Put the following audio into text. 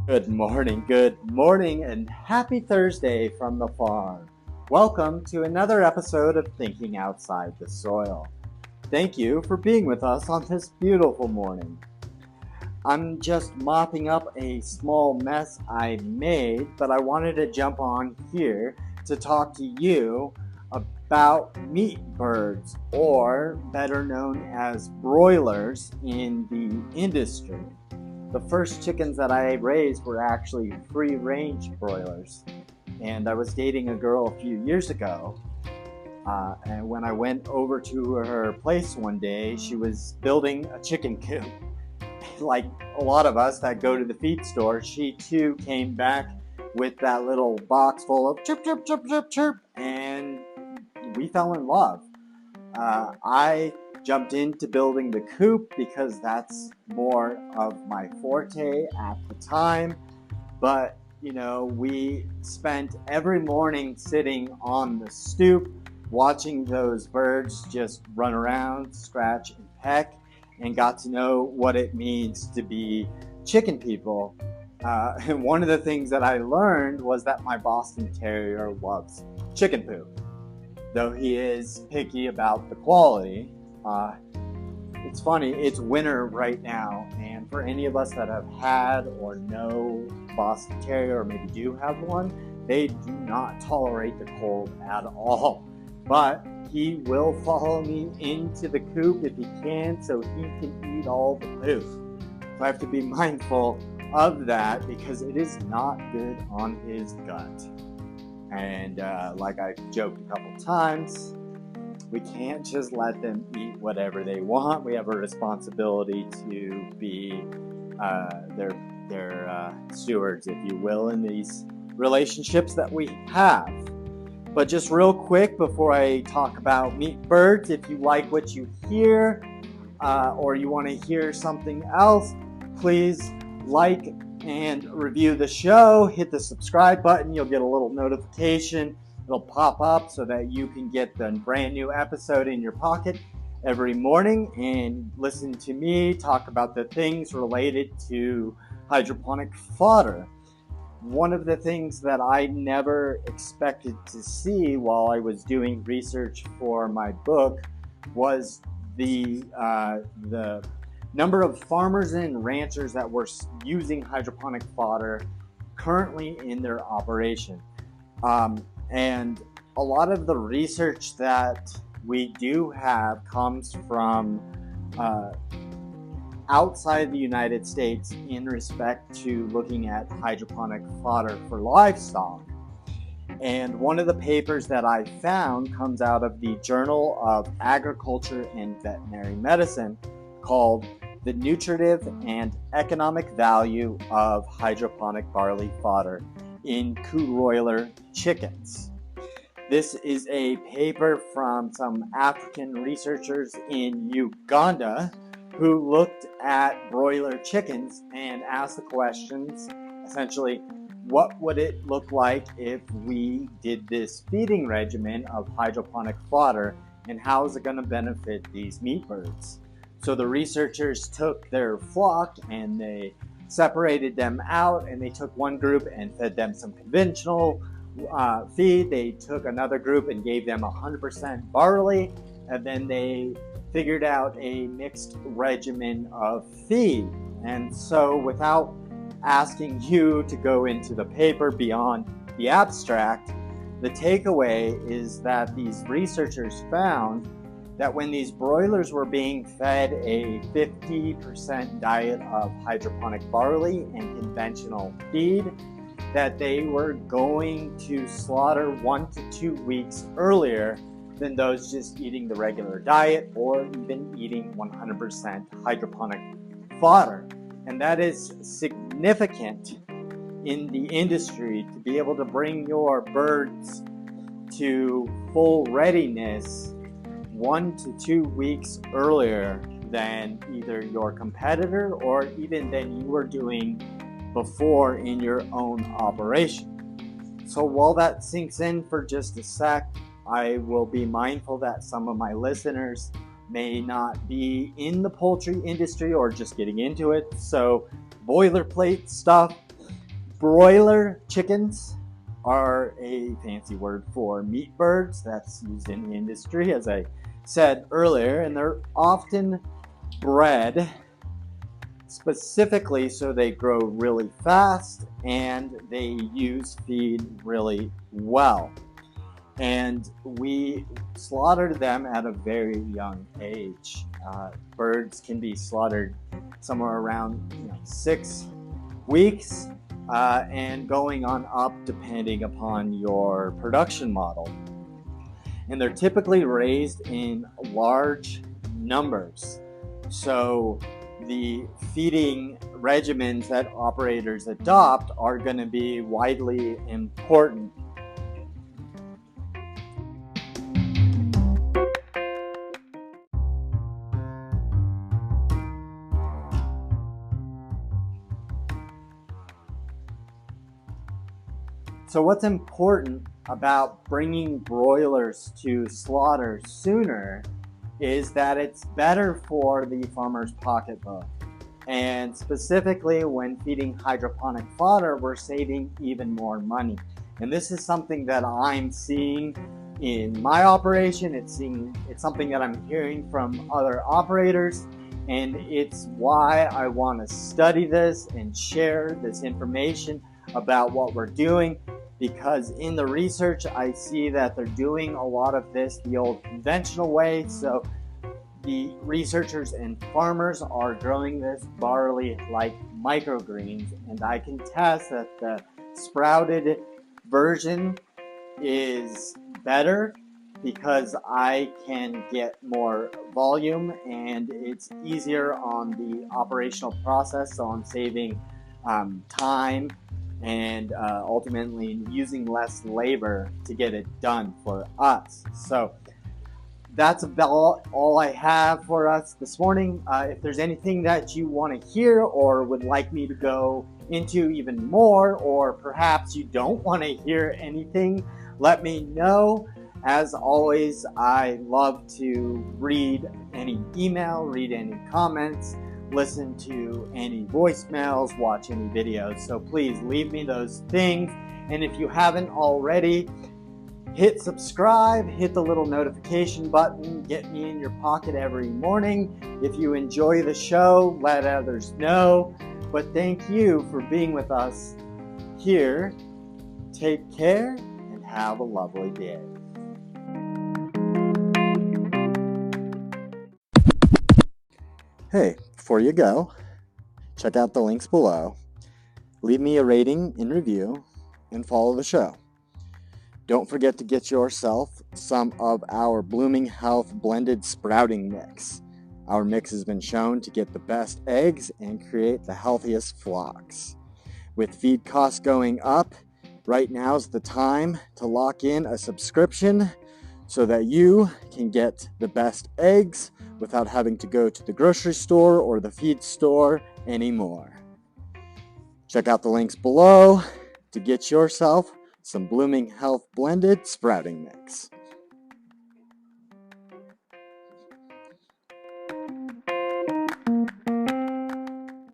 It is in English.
Good morning, and happy Thursday from the farm. Welcome to another episode of Thinking Outside the Soil. Thank you for being with us on this beautiful morning. I'm just mopping up a small mess I made, but I wanted to jump on here to talk to you about meat birds, or better known as broilers in the industry. The first chickens that I raised were actually free-range broilers, and I was dating a girl a few years ago, and when I went over to her place one day, she was building a chicken coop. Like a lot of us that go to the feed store, she too came back with that little box full of chirp, chirp, chirp, chirp, chirp, and we fell in love. I jumped into building the coop because that's more of my forte at the time. But, we spent every morning sitting on the stoop watching those birds just run around, scratch, and peck, and got to know what it means to be chicken people. And one of the things that I learned was that my Boston Terrier loves chicken poop. Though he is picky about the quality. It's funny, it's winter right now, and for any of us that have had or know Boston Terrier, or maybe do have one, they do not tolerate the cold at all. But he will follow me into the coop if he can, so he can eat all the poop. So I have to be mindful of that because it is not good on his gut. And like I've joked a couple times, we can't just let them eat whatever they want. We have a responsibility to be their stewards, if you will, in these relationships that we have. But just real quick before I talk about meat birds, if you like what you hear or you want to hear something else, please like and review the show. Hit the subscribe button. You'll get a little notification. It'll pop up so that you can get the brand new episode in your pocket every morning and listen to me talk about the things related to hydroponic fodder. One of the things that I never expected to see while I was doing research for my book was the number of farmers and ranchers that were using hydroponic fodder currently in their operation. And a lot of the research that we do have comes from outside the United States in respect to looking at hydroponic fodder for livestock. And one of the papers that I found comes out of the Journal of Agriculture and Veterinary Medicine called The Nutritive and Economic Value of Hydroponic Barley Fodder in Broiler Chickens. This is a paper from some African researchers in Uganda who looked at broiler chickens and asked the questions, essentially, what would it look like if we did this feeding regimen of hydroponic fodder, and how is it going to benefit these meat birds? So the researchers took their flock and they separated them out, and they took one group and fed them some conventional feed. They took another group and gave them 100% barley, and then they figured out a mixed regimen of feed. And so without asking you to go into the paper beyond the abstract, the takeaway is that these researchers found that when these broilers were being fed a 50% diet of hydroponic barley and conventional feed, that they were going to slaughter 1 to 2 weeks earlier than those just eating the regular diet or even eating 100% hydroponic fodder. And that is significant in the industry to be able to bring your birds to full readiness 1 to 2 weeks earlier than either your competitor or even than you were doing before in your own operation. So while that sinks in for just a sec, I will be mindful that some of my listeners may not be in the poultry industry or just getting into it. So boilerplate stuff Broiler chickens are a fancy word for meat birds that's used in the industry, as I said earlier, and they're often bred specifically so they grow really fast and they use feed really well. And we slaughtered them at a very young age. Birds can be slaughtered somewhere around 6 weeks and going on up depending upon your production model. And they're typically raised in large numbers. So the feeding regimens that operators adopt are going to be widely important. So what's important about bringing broilers to slaughter sooner is that it's better for the farmer's pocketbook. And specifically when feeding hydroponic fodder, we're saving even more money. And this is something that I'm seeing in my operation. It's something that I'm hearing from other operators. And it's why I want to study this and share this information about what we're doing, because in the research I see that they're doing a lot of this the old conventional way. So the researchers and farmers are growing this barley like microgreens, and I can test that the sprouted version is better because I can get more volume and it's easier on the operational process, so I'm saving time and ultimately using less labor to get it done for us. So that's about all I have for us this morning. If there's anything that you want to hear or would like me to go into even more, or perhaps you don't want to hear anything, let me know. As always, I love to read any email, read any comments, listen to any voicemails, watch any videos. So please leave me those things. And if you haven't already, hit subscribe, hit the little notification button, get me in your pocket every morning. If you enjoy the show, let others know. But thank you for being with us here. Take care and have a lovely day. Hey, before you go, check out the links below. Leave me a rating and review and follow the show. Don't forget to get yourself some of our Blooming Health blended sprouting mix. Our mix has been shown to get the best eggs and create the healthiest flocks. With feed costs going up, right now's the time to lock in a subscription so that you can get the best eggs without having to go to the grocery store or the feed store anymore. Check out the links below to get yourself some Blooming Health blended sprouting mix.